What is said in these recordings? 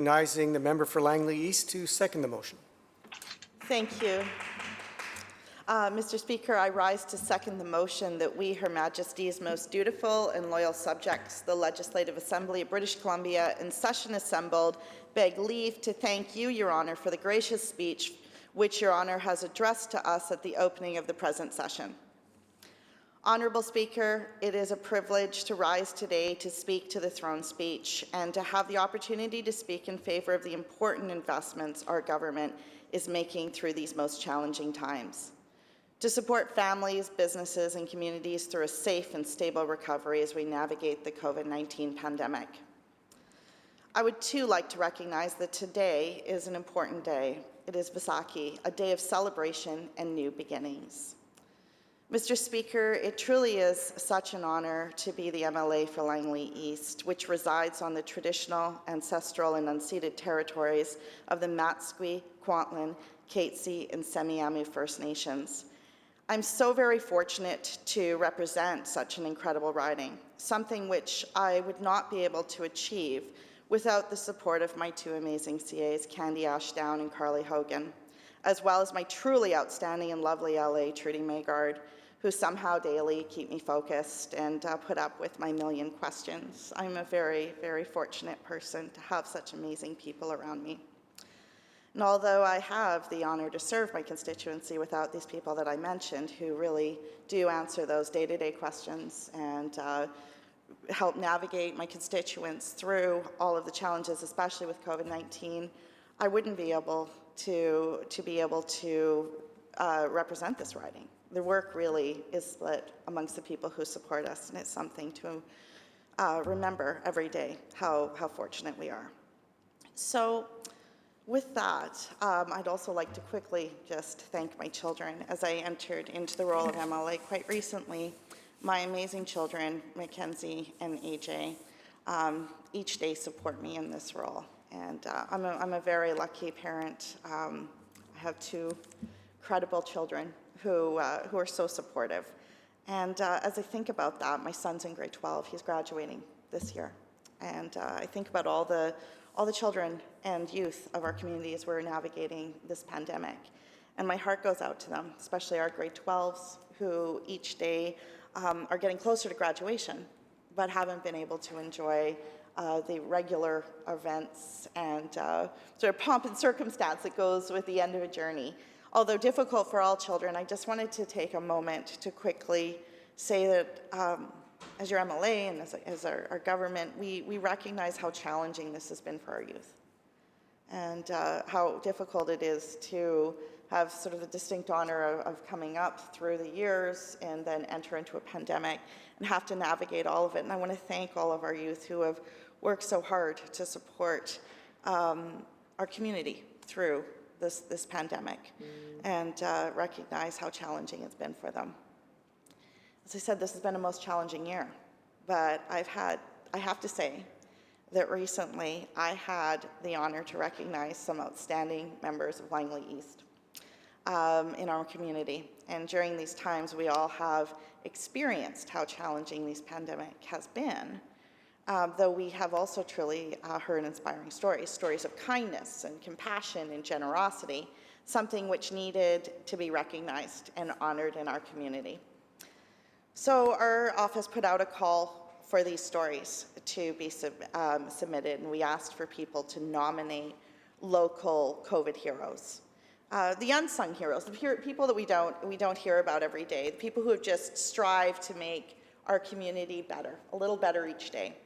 Recognizing the member for Langley East to second the motion. Thank you. Mr. Speaker, I rise to second the motion that we, Her Majesty's most dutiful and loyal subjects, the Legislative Assembly of British Columbia, in session assembled, beg leave to thank you, Your Honour, for the gracious speech which Your Honour has addressed to us at the opening of the present session. Honourable Speaker, it is a privilege to rise today to speak to the throne speech and to have the opportunity to speak in favour of the important investments our government is making through these most challenging times, to support families, businesses and communities through a safe and stable recovery as we navigate the COVID-19 pandemic. I would too like to recognize that today is an important day. It is Vaisakhi, a day of celebration and new beginnings. Mr. Speaker, it truly is such an honour to be the MLA for Langley East, which resides on the traditional, ancestral and unceded territories of the Matsqui, Kwantlen, Katzie and Semiahmoo First Nations. I'm so very fortunate to represent such an incredible riding, something which I would not be able to achieve without the support of my two amazing CAs, Candy Ashdown and Carly Hogan, as well as my truly outstanding and lovely LA, Trudy Maygard, who somehow daily keep me focused and put up with my million questions. I'm a very, very fortunate person to have such amazing people around me. And although I have the honor to serve my constituency without these people that I mentioned, who really do answer those day-to-day questions and help navigate my constituents through all of the challenges, especially with COVID-19, I wouldn't be able to represent this riding. The work really is split amongst the people who support us, and it's something to remember every day how fortunate we are. So with that, I'd also like to quickly just thank my children. As I entered into the role of MLA quite recently, my amazing children, Mackenzie and AJ, each day support me in this role. And I'm a very lucky parent. I have two incredible children who are so supportive. And as I think about that, my son's in grade 12. He's graduating this year. And I think about all the children and youth of our community as we're navigating this pandemic. And my heart goes out to them, especially our grade 12s, who each day are getting closer to graduation, but haven't been able to enjoy the regular events and sort of pomp and circumstance that goes with the end of a journey. Although difficult for all children, I just wanted to take a moment to quickly say that as your MLA and as our government, we recognize how challenging this has been for our youth and how difficult it is to have sort of the distinct honor of coming up through the years and then enter into a pandemic and have to navigate all of it. And I want to thank all of our youth who have worked so hard to support our community through this pandemic and recognize how challenging it's been for them. As I said, this has been a most challenging year, but I have to say that recently I had the honor to recognize some outstanding members of Langley East in our community. And during these times, we all have experienced how challenging this pandemic has been. Though we have also truly heard inspiring stories of kindness and compassion and generosity, something which needed to be recognized and honored in our community. So our office put out a call for these stories to be submitted, and we asked for people to nominate local COVID heroes. The unsung heroes, the people that we don't hear about every day, the people who have just strived to make our community better, a little better each day.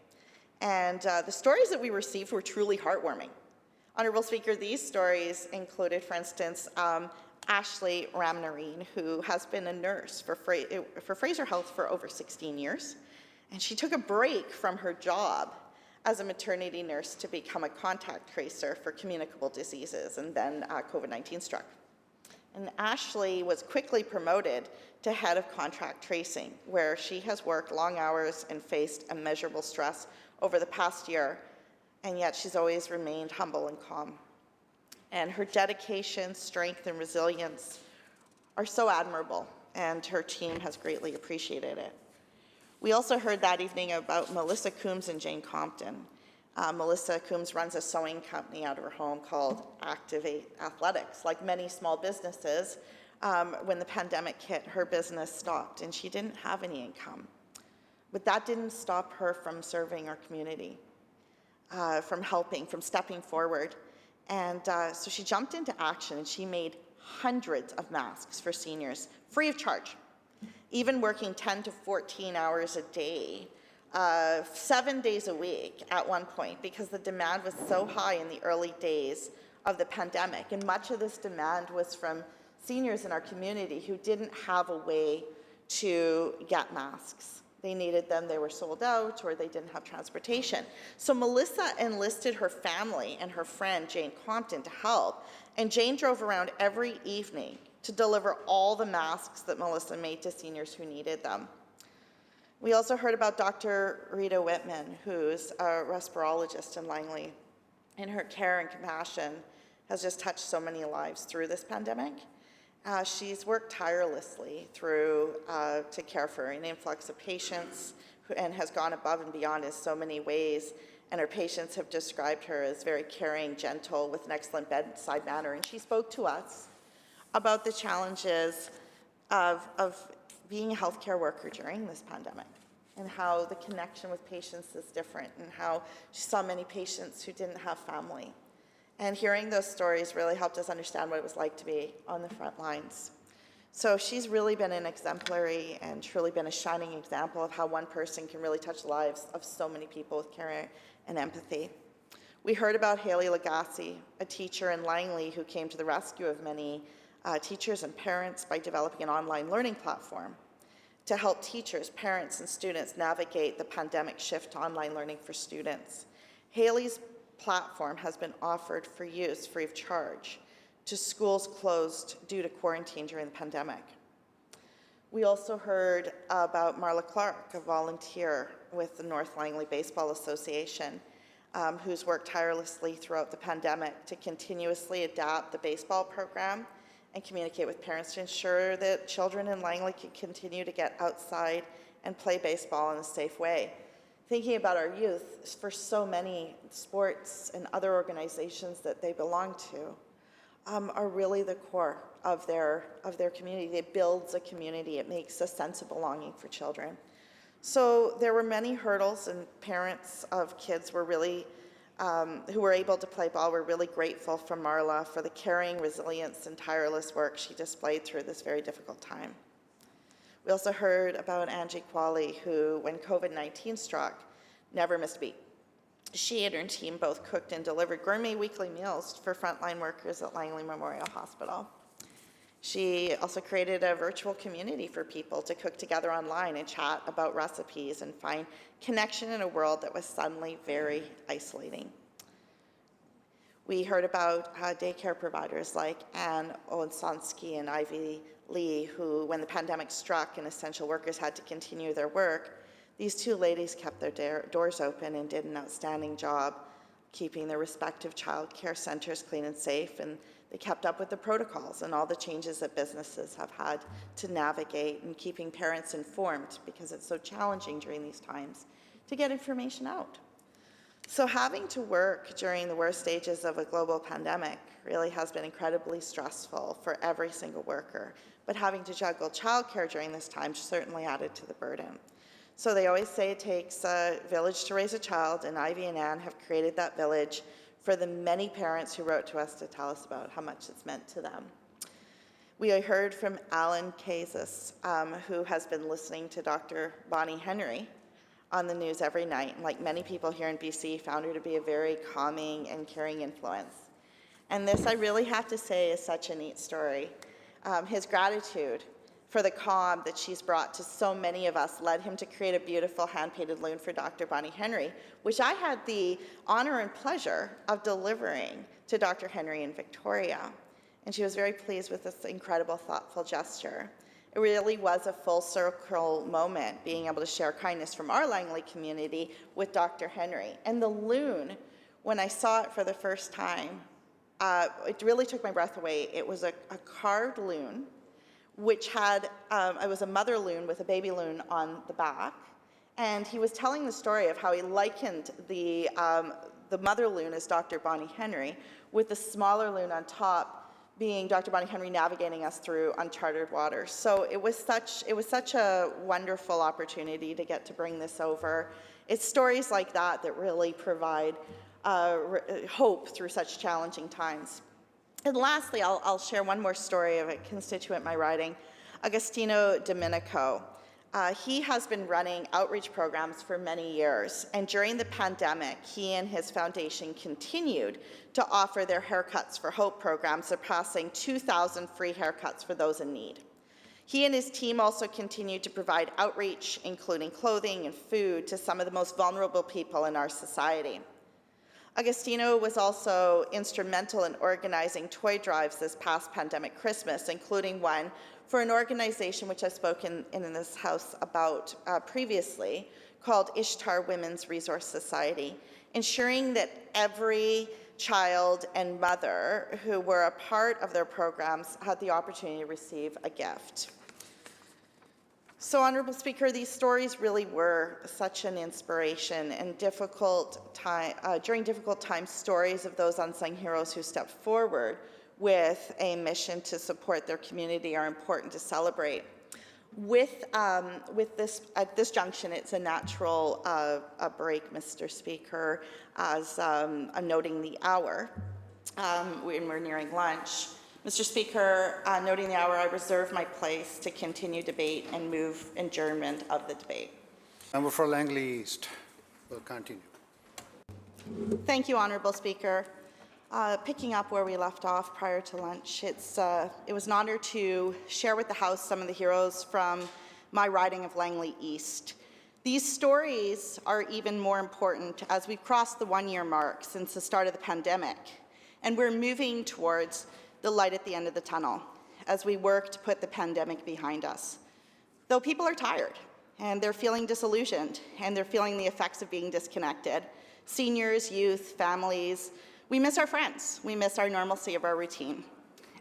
And the stories that we received were truly heartwarming. Honourable Speaker, these stories included, for instance, Ashley Ramnarine, who has been a nurse for Fraser Health for over 16 years. And she took a break from her job as a maternity nurse to become a contact tracer for communicable diseases, and then COVID-19 struck. And Ashley was quickly promoted to head of contract tracing, where she has worked long hours and faced immeasurable stress over the past year, and yet she's always remained humble and calm. And her dedication, strength, and resilience are so admirable, and her team has greatly appreciated it. We also heard that evening about Melissa Coombs and Jane Compton, Melissa Coombs runs a sewing company out of her home called Activate Athletics. Like many small businesses, when the pandemic hit, her business stopped and she didn't have any income. But that didn't stop her from serving our community, from helping, from stepping forward. And so she jumped into action and she made hundreds of masks for seniors, free of charge, even working 10 to 14 hours a day, 7 days a week at one point, because the demand was so high in the early days of the pandemic. And much of this demand was from seniors in our community who didn't have a way to get masks. They needed them, they were sold out, or they didn't have transportation. So Melissa enlisted her family and her friend, Jane Compton, to help. And Jane drove around every evening to deliver all the masks that Melissa made to seniors who needed them. We also heard about Dr. Rita Whitman, who's a respirologist in Langley, and her care and compassion has just touched so many lives through this pandemic. She's worked tirelessly to care for an influx of patients and has gone above and beyond in so many ways. And her patients have described her as very caring, gentle, with an excellent bedside manner. And she spoke to us about the challenges of being a healthcare worker during this pandemic and how the connection with patients is different and how she saw many patients who didn't have family. And hearing those stories really helped us understand what it was like to be on the front lines. So she's really been an exemplary and truly been a shining example of how one person can really touch the lives of so many people with care and empathy. We heard about Haley Lagasse, a teacher in Langley who came to the rescue of many teachers and parents by developing an online learning platform to help teachers, parents, and students navigate the pandemic shift to online learning for students. Haley's platform has been offered for use free of charge to schools closed due to quarantine during the pandemic. We also heard about Marla Clark, a volunteer with the North Langley Baseball Association, who's worked tirelessly throughout the pandemic to continuously adapt the baseball program and communicate with parents to ensure that children in Langley can continue to get outside and play baseball in a safe way. Thinking about our youth, for so many sports and other organizations that they belong to, are really the core of their community. It builds a community. It makes a sense of belonging for children. So there were many hurdles, and parents of kids were really, who were able to play ball, were really grateful for Marla for the caring, resilience, and tireless work she displayed through this very difficult time. We also heard about Angie Qualley, who, when COVID-19 struck, never missed a beat. She and her team both cooked and delivered gourmet weekly meals for frontline workers at Langley Memorial Hospital. She also created a virtual community for people to cook together online and chat about recipes and find connection in a world that was suddenly very isolating. We heard about daycare providers like Anne Onsonsky and Ivy Lee, who, when the pandemic struck and essential workers had to continue their work, these two ladies kept their doors open and did an outstanding job keeping their respective child care centers clean and safe, and they kept up with the protocols and all the changes that businesses have had to navigate, and keeping parents informed because it's so challenging during these times to get information out. So having to work during the worst stages of a global pandemic really has been incredibly stressful for every single worker, but having to juggle childcare during this time certainly added to the burden. So they always say it takes a village to raise a child, and Ivy and Anne have created that village for the many parents who wrote to us to tell us about how much it's meant to them. We heard from Alan Kazis, who has been listening to Dr. Bonnie Henry on the news every night, and like many people here in BC, found her to be a very calming and caring influence. And this, I really have to say, is such a neat story. His gratitude for the calm that she's brought to so many of us led him to create a beautiful hand-painted loon for Dr. Bonnie Henry, which I had the honor and pleasure of delivering to Dr. Henry in Victoria. And she was very pleased with this incredible, thoughtful gesture. It really was a full circle moment, being able to share kindness from our Langley community with Dr. Henry. And the loon, when I saw it for the first time, it really took my breath away. It was a carved loon, which had, it was a mother loon with a baby loon on the back, And he was telling the story of how he likened the mother loon as Dr. Bonnie Henry, with the smaller loon on top being Dr. Bonnie Henry navigating us through uncharted waters. So it was such a wonderful opportunity to get to bring this over. It's stories like that that really provide hope through such challenging times. And lastly, I'll share one more story of a constituent in my riding, Agostino Domenico. He has been running outreach programs for many years, and during the pandemic, he and his foundation continued to offer their Haircuts for Hope program, surpassing 2,000 free haircuts for those in need. He and his team also continued to provide outreach, including clothing and food, to some of the most vulnerable people in our society. Agostino was also instrumental in organizing toy drives this past pandemic Christmas, including one for an organization which I've spoken in this House about previously, called Ishtar Women's Resource Society, ensuring that every child and mother who were a part of their programs had the opportunity to receive a gift. So, Honourable Speaker, these stories really were such an inspiration, and during difficult times, stories of those unsung heroes who stepped forward with a mission to support their community are important to celebrate. With this, at this junction, it's a natural break, Mr. Speaker, as I'm noting the hour when we're nearing lunch. Mr. Speaker, noting the hour, I reserve my place to continue debate and move adjournment of the debate. Member for Langley East will continue. Thank you, Honourable Speaker. Picking up where we left off prior to lunch, it was an honour to share with the House some of the heroes from my riding of Langley East. These stories are even more important as we've crossed the one-year mark since the start of the pandemic, and we're moving towards the light at the end of the tunnel as we work to put the pandemic behind us. Though people are tired, and they're feeling disillusioned, and they're feeling the effects of being disconnected. Seniors, youth, families, we miss our friends. We miss our normalcy of our routine.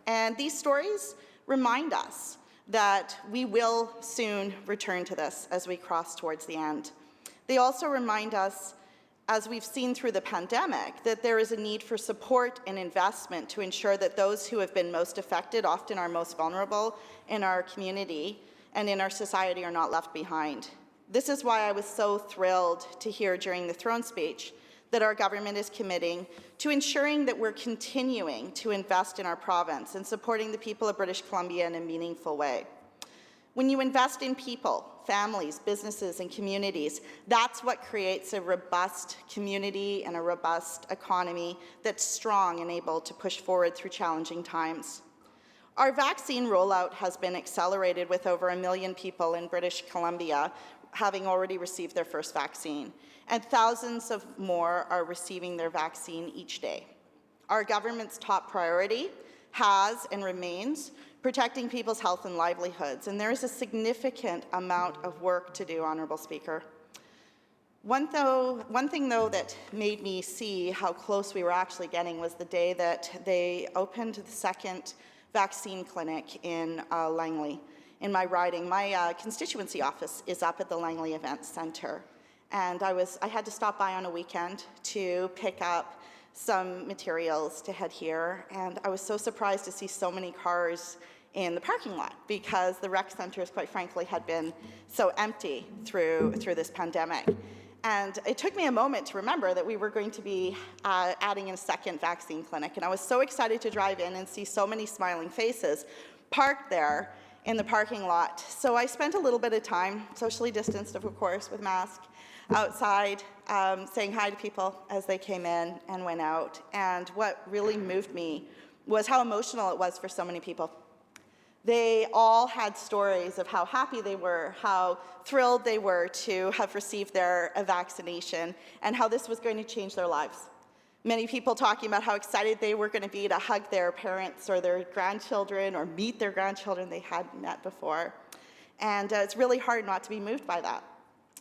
And these stories remind us that we will soon return to this as we cross towards the end. They also remind us, as we've seen through the pandemic, that there is a need for support and investment to ensure that those who have been most affected, often are most vulnerable in our community and in our society, are not left behind. This is why I was so thrilled to hear during the throne speech that our government is committing to ensuring that we're continuing to invest in our province and supporting the people of British Columbia in a meaningful way. When you invest in people, families, businesses, and communities, that's what creates a robust community and a robust economy that's strong and able to push forward through challenging times. Our vaccine rollout has been accelerated, with over 1 million people in British Columbia having already received their first vaccine, and thousands of more are receiving their vaccine each day. Our government's top priority has and remains protecting people's health and livelihoods, and there is a significant amount of work to do, Honourable Speaker. One thing, though, that made me see how close we were actually getting was the day that they opened the second vaccine clinic in Langley. In my riding, my constituency office is up at the Langley Events Centre, and I had to stop by on a weekend to pick up some materials to head here, and I was so surprised to see so many cars in the parking lot, because the rec centres, quite frankly, had been so empty through this pandemic. And it took me a moment to remember that we were going to be adding in a second vaccine clinic, and I was so excited to drive in and see so many smiling faces parked there in the parking lot. So I spent a little bit of time, socially distanced, of course, with mask, outside, saying hi to people as they came in and went out. And what really moved me was how emotional it was for so many people. They all had stories of how happy they were, how thrilled they were to have received their vaccination, and how this was going to change their lives. Many people talking about how excited they were going to be to hug their parents or their grandchildren or meet their grandchildren they hadn't met before. And it's really hard not to be moved by that,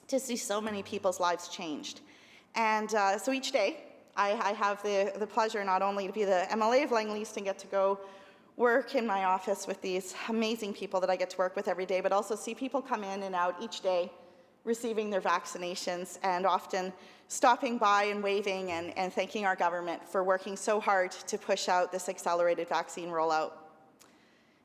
to see so many people's lives changed. And so each day, I have the pleasure not only to be the MLA of Langley East and get to go work in my office with these amazing people that I get to work with every day, but also see people come in and out each day receiving their vaccinations and often stopping by and waving and thanking our government for working so hard to push out this accelerated vaccine rollout.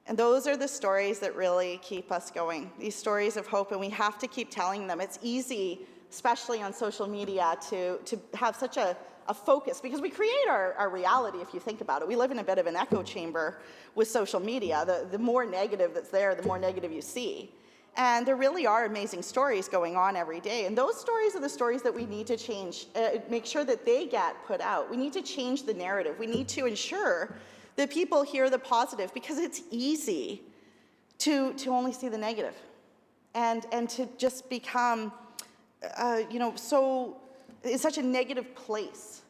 And those are the stories that really keep us going, these stories of hope, and we have to keep telling them. It's easy, especially on social media, to have such a focus, because we create our reality, if you think about it. We live in a bit of an echo chamber with social media. The more negative that's there, the more negative you see. And there really are amazing stories going on every day. And those stories are the stories that we need to change, make sure that they get put out. We need to change the narrative. We need to ensure that people hear the positive, because it's easy to only see the negative and to just become, so in such a negative place.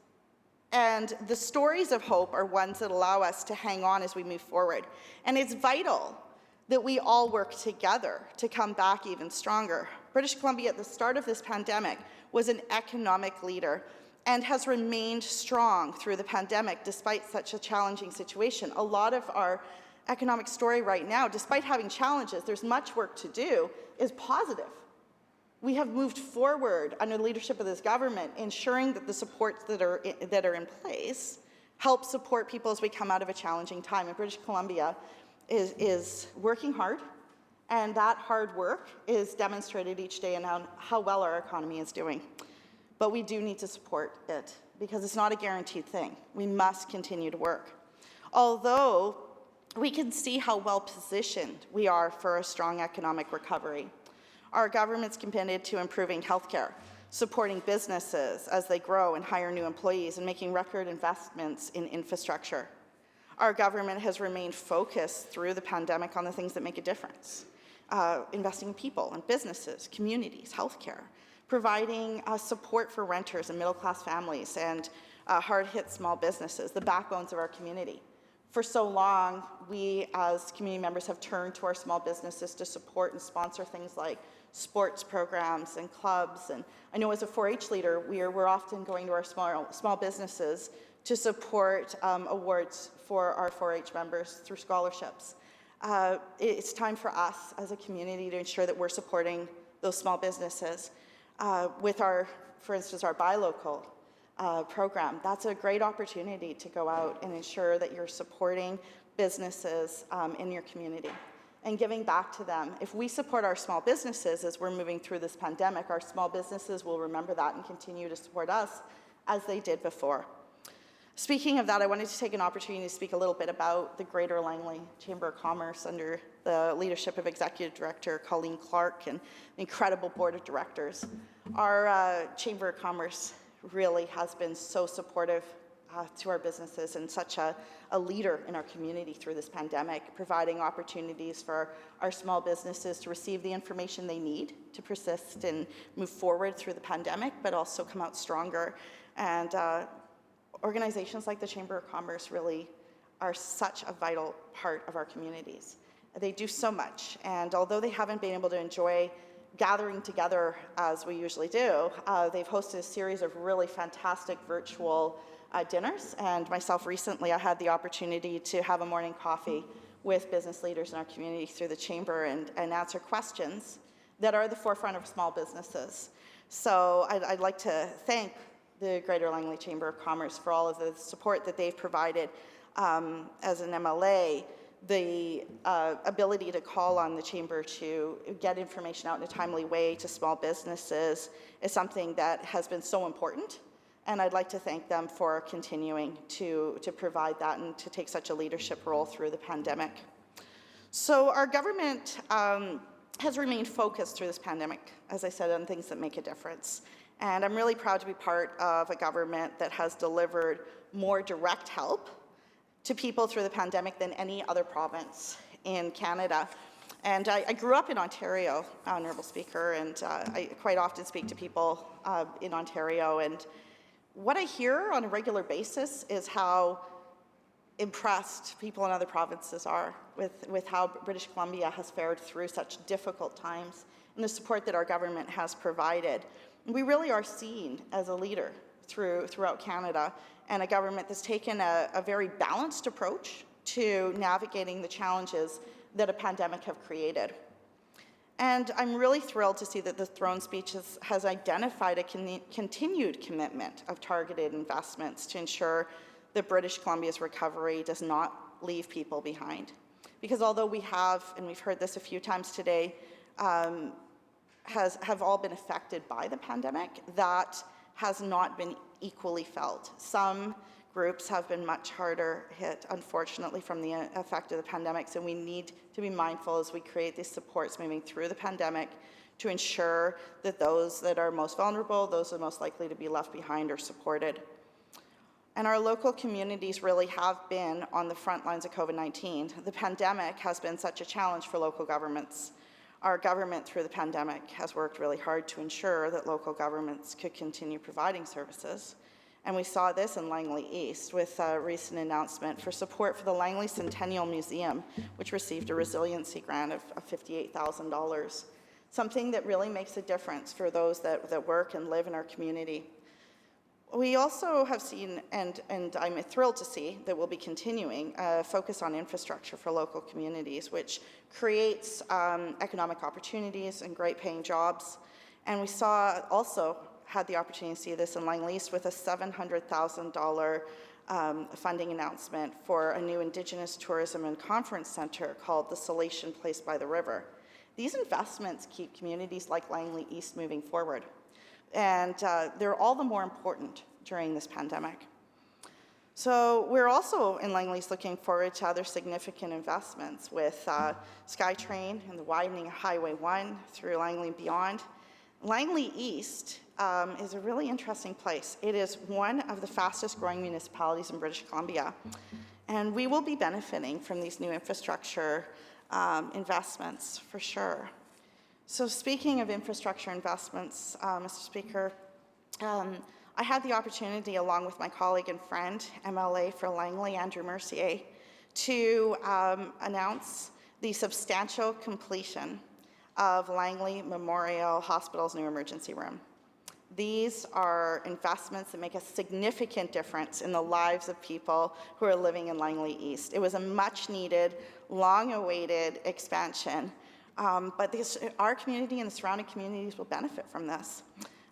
And the stories of hope are ones that allow us to hang on as we move forward. And it's vital that we all work together to come back even stronger. British Columbia at the start of this pandemic was an economic leader and has remained strong through the pandemic despite such a challenging situation. A lot of our economic story right now, despite having challenges, there's much work to do, is positive. We have moved forward under the leadership of this government, ensuring that the supports that are in place help support people as we come out of a challenging time. And British Columbia is working hard, and that hard work is demonstrated each day in how well our economy is doing. But we do need to support it, because it's not a guaranteed thing. We must continue to work. Although we can see how well positioned we are for a strong economic recovery. Our government's committed to improving healthcare, supporting businesses as they grow and hire new employees, and making record investments in infrastructure. Our government has remained focused through the pandemic on the things that make a difference. Investing in people and businesses, communities, healthcare, providing support for renters and middle-class families and hard-hit small businesses, the backbones of our community. For so long, we as community members have turned to our small businesses to support and sponsor things like sports programs and clubs. And I know as a 4-H leader, we're often going to our small businesses to support awards for our 4-H members through scholarships. It's time for us as a community to ensure that we're supporting those small businesses. With for instance, our Buy Local program, that's a great opportunity to go out and ensure that you're supporting businesses in your community and giving back to them. If we support our small businesses as we're moving through this pandemic, our small businesses will remember that and continue to support us as they did before. Speaking of that, I wanted to take an opportunity to speak a little bit about the Greater Langley Chamber of Commerce under the leadership of Executive Director Colleen Clark and the incredible Board of Directors. Our Chamber of Commerce really has been so supportive to our businesses and such a leader in our community through this pandemic, providing opportunities for our small businesses to receive the information they need to persist and move forward through the pandemic, but also come out stronger. And organizations like the Chamber of Commerce really are such a vital part of our communities. They do so much, and although they haven't been able to enjoy gathering together as we usually do, they've hosted a series of really fantastic virtual dinners, and myself recently I had the opportunity to have a morning coffee with business leaders in our community through the Chamber and answer questions that are at the forefront of small businesses. So I'd like to thank the Greater Langley Chamber of Commerce for all of the support that they've provided as an MLA. The ability to call on the Chamber to get information out in a timely way to small businesses is something that has been so important, and I'd like to thank them for continuing to provide that and to take such a leadership role through the pandemic. So our government has remained focused through this pandemic, as I said, on things that make a difference. And I'm really proud to be part of a government that has delivered more direct help to people through the pandemic than any other province in Canada. And I grew up in Ontario, Honourable Speaker, and I quite often speak to people in Ontario. And what I hear on a regular basis is how impressed people in other provinces are with how British Columbia has fared through such difficult times and the support that our government has provided. We really are seen as a leader throughout Canada, and a government that's taken a very balanced approach to navigating the challenges that a pandemic have created. And I'm really thrilled to see that the throne speech has identified a continued commitment of targeted investments to ensure that British Columbia's recovery does not leave people behind. Because although we have, and we've heard this a few times today, have all been affected by the pandemic, that has not been equally felt. Some groups have been much harder hit, unfortunately, from the effect of the pandemic, so we need to be mindful as we create these supports moving through the pandemic to ensure that those that are most vulnerable, those that are most likely to be left behind, are supported. And our local communities really have been on the front lines of COVID-19. The pandemic has been such a challenge for local governments. Our government through the pandemic has worked really hard to ensure that local governments could continue providing services. And we saw this in Langley East with a recent announcement for support for the Langley Centennial Museum, which received a resiliency grant of $58,000, something that really makes a difference for those that work and live in our community. We also have seen, and I'm thrilled to see, that we'll be continuing a focus on infrastructure for local communities, which creates economic opportunities and great paying jobs. And we had the opportunity to see this in Langley East with a $700,000 funding announcement for a new Indigenous tourism and conference center called the Salation Place by the River. These investments keep communities like Langley East moving forward. And they're all the more important during this pandemic. So we're also in Langley East looking forward to other significant investments with SkyTrain and the widening of Highway 1 through Langley and beyond. Langley East is a really interesting place. It is one of the fastest growing municipalities in British Columbia, and we will be benefiting from these new infrastructure investments for sure. So speaking of infrastructure investments, Mr. Speaker, I had the opportunity, along with my colleague and friend, MLA for Langley, Andrew Mercier, to announce the substantial completion of Langley Memorial Hospital's new emergency room. These are investments that make a significant difference in the lives of people who are living in Langley East. It was a much-needed, long-awaited expansion, but our community and the surrounding communities will benefit from this.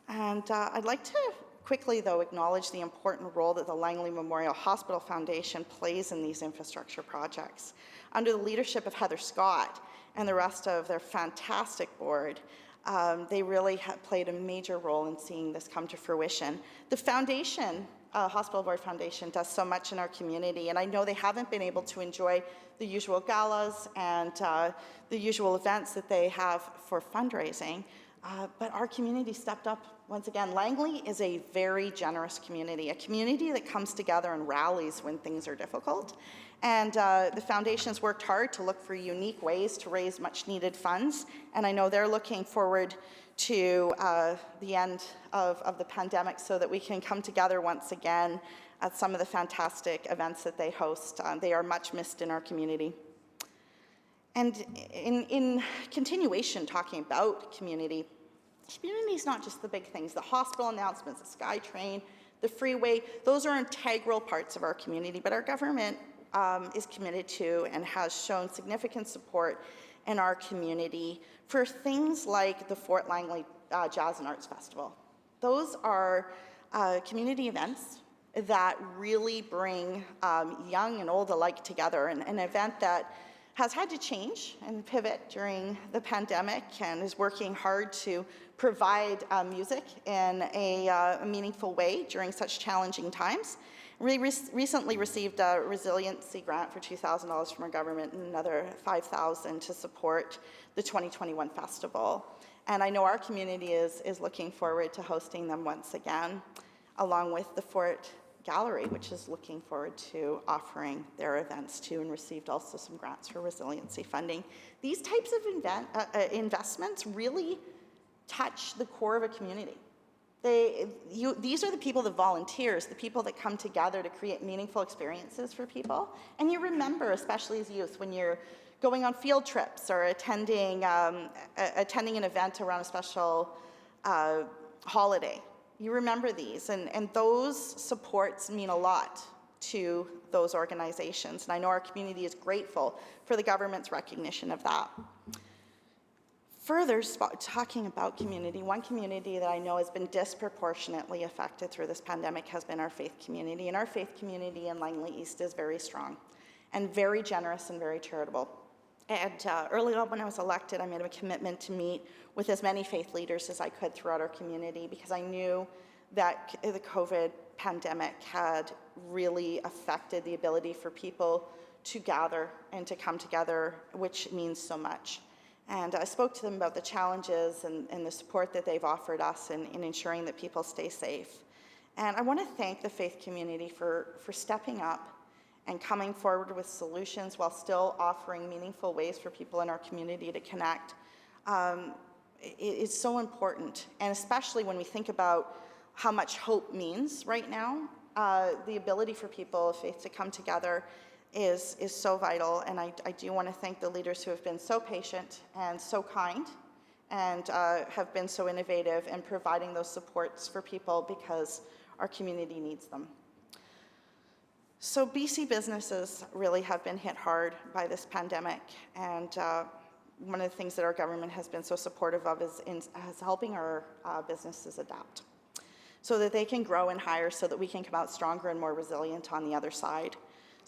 And I'd like to quickly, though, acknowledge the important role that the Langley Memorial Hospital Foundation plays in these infrastructure projects. Under the leadership of Heather Scott and the rest of their fantastic board, they really have played a major role in seeing this come to fruition. The foundation, Hospital Board Foundation, does so much in our community, and I know they haven't been able to enjoy the usual galas and the usual events that they have for fundraising, but our community stepped up once again. Langley is a very generous community, a community that comes together and rallies when things are difficult. And the foundation has worked hard to look for unique ways to raise much needed funds. And I know they're looking forward to the end of the pandemic so that we can come together once again at some of the fantastic events that they host. They are much missed in our community. And in continuation, talking about community is not just the big things. The hospital announcements, the SkyTrain, the freeway, those are integral parts of our community, but our government is committed to and has shown significant support in our community for things like the Fort Langley Jazz and Arts Festival. Those are community events that really bring young and old alike together, and an event that has had to change and pivot during the pandemic and is working hard to provide music in a meaningful way during such challenging times. We recently received a resiliency grant for $2,000 from our government and another $5,000 to support the 2021 festival. And I know our community is looking forward to hosting them once again, along with the Fort Gallery, which is looking forward to offering their events too, and received also some grants for resiliency funding. These types of investments really touch the core of a community. These are the people, the volunteers, the people that come together to create meaningful experiences for people. And you remember, especially as youth, when you're going on field trips or attending an event around a special holiday. You remember these, and those supports mean a lot to those organizations. And I know our community is grateful for the government's recognition of that. Further, talking about community, one community that I know has been disproportionately affected through this pandemic has been our faith community. And our faith community in Langley East is very strong and very generous and very charitable. And early on when I was elected, I made a commitment to meet with as many faith leaders as I could throughout our community, because I knew that the COVID pandemic had really affected the ability for people to gather and to come together, which means so much. And I spoke to them about the challenges and the support that they've offered us in ensuring that people stay safe. And I want to thank the faith community for stepping up and coming forward with solutions while still offering meaningful ways for people in our community to connect. It's so important, and especially when we think about how much hope means right now, the ability for people of faith to come together is so vital. And I do want to thank the leaders who have been so patient and so kind and have been so innovative in providing those supports for people, because our community needs them. So BC businesses really have been hit hard by this pandemic, and one of the things that our government has been so supportive of is helping our businesses adapt so that they can grow and hire, so that we can come out stronger and more resilient on the other side.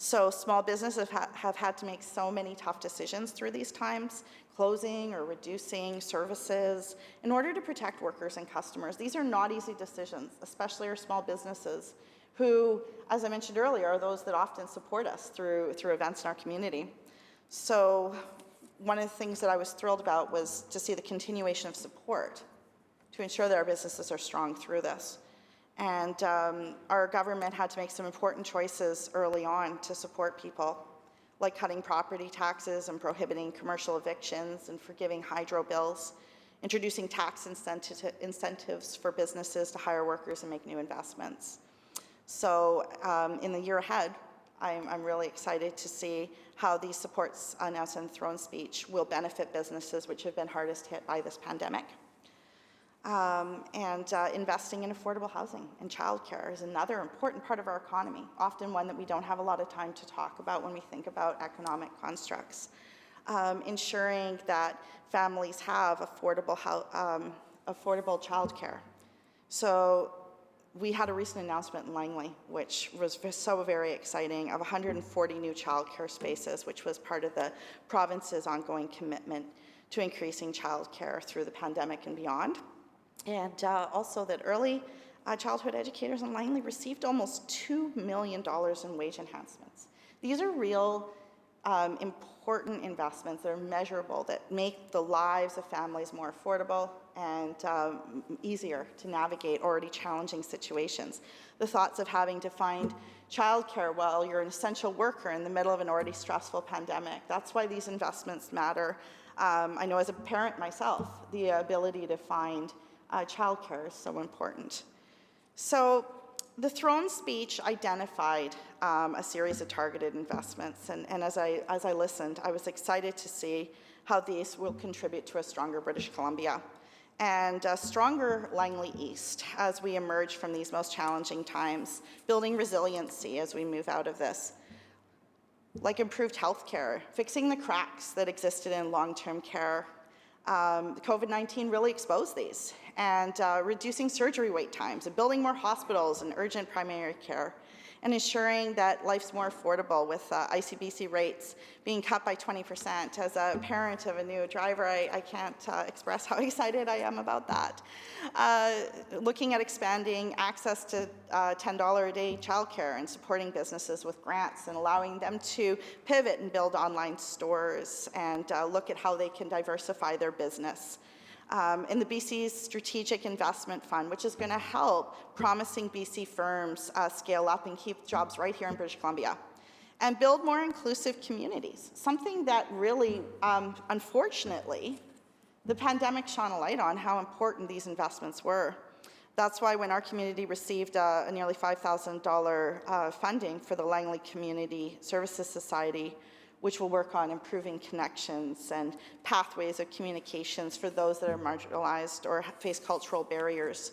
So small businesses have had to make so many tough decisions through these times, closing or reducing services in order to protect workers and customers. These are not easy decisions, especially our small businesses, who, as I mentioned earlier, are those that often support us through events in our community. So one of the things that I was thrilled about was to see the continuation of support to ensure that our businesses are strong through this. And our government had to make some important choices early on to support people, like cutting property taxes and prohibiting commercial evictions and forgiving hydro bills, introducing tax incentives for businesses to hire workers and make new investments. So in the year ahead, I'm really excited to see how these supports announced in the throne speech will benefit businesses which have been hardest hit by this pandemic. Investing in affordable housing and childcare is another important part of our economy, often one that we don't have a lot of time to talk about when we think about economic constructs. Ensuring that families have affordable childcare. So we had a recent announcement in Langley, which was so very exciting, of 140 new childcare spaces, which was part of the province's ongoing commitment to increasing childcare through the pandemic and beyond. And also that early childhood educators in Langley received almost $2 million in wage enhancements. These are real important investments that are measurable, that make the lives of families more affordable and easier to navigate already challenging situations. The thoughts of having to find childcare while you're an essential worker in the middle of an already stressful pandemic, that's why these investments matter. I know as a parent myself, the ability to find childcare is so important. So the throne speech identified a series of targeted investments, and as I listened, I was excited to see how these will contribute to a stronger British Columbia and a stronger Langley East as we emerge from these most challenging times, building resiliency as we move out of this, like improved healthcare, fixing the cracks that existed in long-term care. COVID-19 really exposed these, and reducing surgery wait times and building more hospitals and urgent primary care, and ensuring that life's more affordable with ICBC rates being cut by 20%. As a parent of a new driver, I can't express how excited I am about that. Looking at expanding access to $10 a day childcare and supporting businesses with grants and allowing them to pivot and build online stores and look at how they can diversify their business. In the BC's Strategic Investment Fund, which is going to help promising BC firms scale up and keep jobs right here in British Columbia, and build more inclusive communities, something that really, unfortunately, the pandemic shone a light on how important these investments were. That's why when our community received a nearly $5,000 funding for the Langley Community Services Society, which will work on improving connections and pathways of communications for those that are marginalized or face cultural barriers,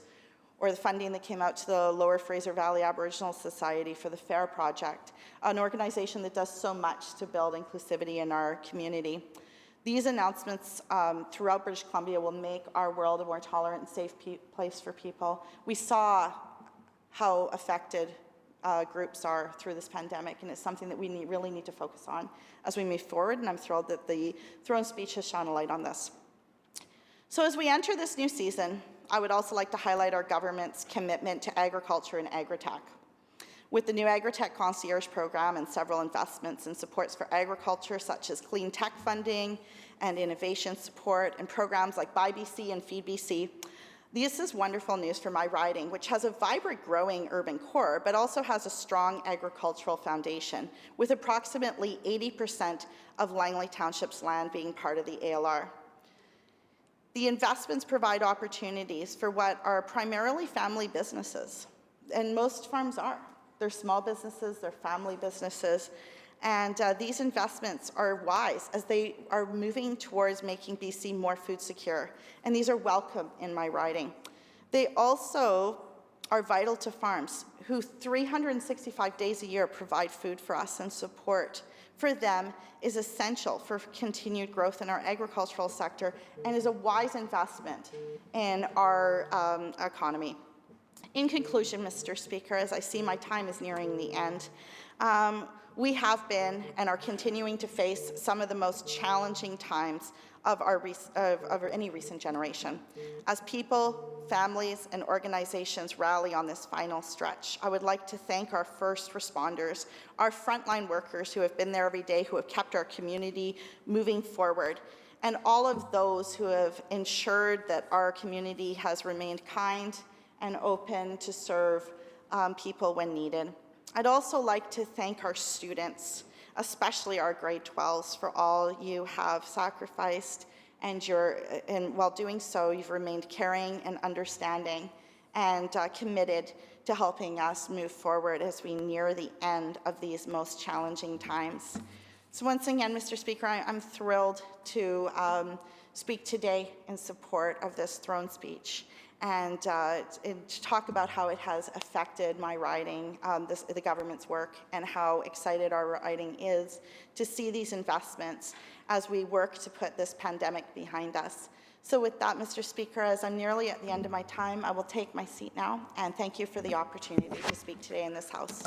or the funding that came out to the Lower Fraser Valley Aboriginal Society for the FAIR Project, an organization that does so much to build inclusivity in our community. These announcements throughout British Columbia will make our world a more tolerant and safe place for people. We saw how affected groups are through this pandemic, and it's something that we really need to focus on as we move forward, and I'm thrilled that the throne speech has shone a light on this. So as we enter this new season, I would also like to highlight our government's commitment to agriculture and agri-tech. With the new Agri-Tech Concierge program and several investments and supports for agriculture, such as clean tech funding and innovation support, and programs like Buy BC and Feed BC, this is wonderful news for my riding, which has a vibrant, growing urban core, but also has a strong agricultural foundation, with approximately 80% of Langley Township's land being part of the ALR. The investments provide opportunities for what are primarily family businesses, and most farms are. They're small businesses, they're family businesses, and these investments are wise as they are moving towards making BC more food secure, and these are welcome in my riding. They also are vital to farms who 365 days a year provide food for us, and support for them is essential for continued growth in our agricultural sector and is a wise investment in our economy. In conclusion, Mr. Speaker, as I see my time is nearing the end, we have been and are continuing to face some of the most challenging times of any recent generation. As people, families, and organizations rally on this final stretch, I would like to thank our first responders, our frontline workers who have been there every day, who have kept our community moving forward, and all of those who have ensured that our community has remained kind and open to serve people when needed. I'd also like to thank our students, especially our grade 12s, for all you have sacrificed, and while doing so, you've remained caring and understanding and committed to helping us move forward as we near the end of these most challenging times. So once again, Mr. Speaker, I'm thrilled to speak today in support of this throne speech, and to talk about how it has affected my riding, the government's work, and how excited our riding is to see these investments as we work to put this pandemic behind us. So with that, Mr. Speaker, as I'm nearly at the end of my time, I will take my seat now, and thank you for the opportunity to speak today in this House.